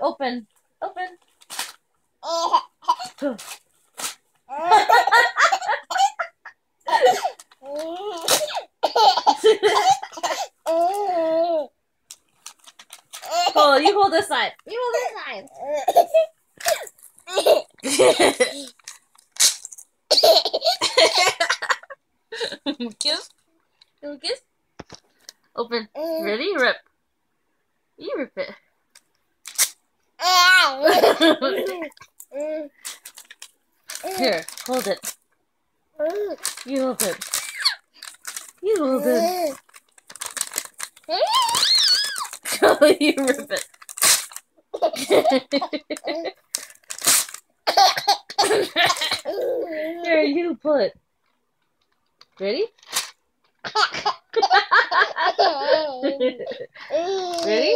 Open. Open. Oh, you hold this side. You hold this side. Kiss. You want kiss? Open. Ready? Rip. You rip it. Here, hold it. You hold it. You hold it. You rip it. Here, you pull it. Ready? Ready?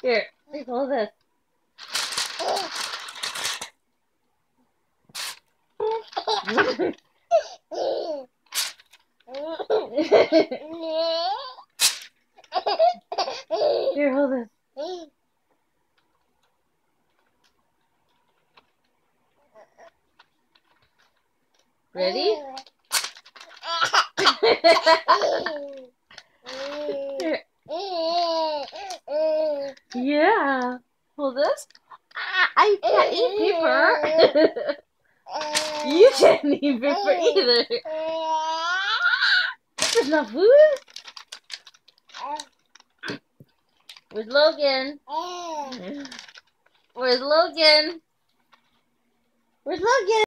Here, hold this. Here, hold this. Ready? Here. Yeah. Hold this. I can't eat paper. You can't eat paper either. This is not food. Where's Logan? Where's Logan? Where's Logan?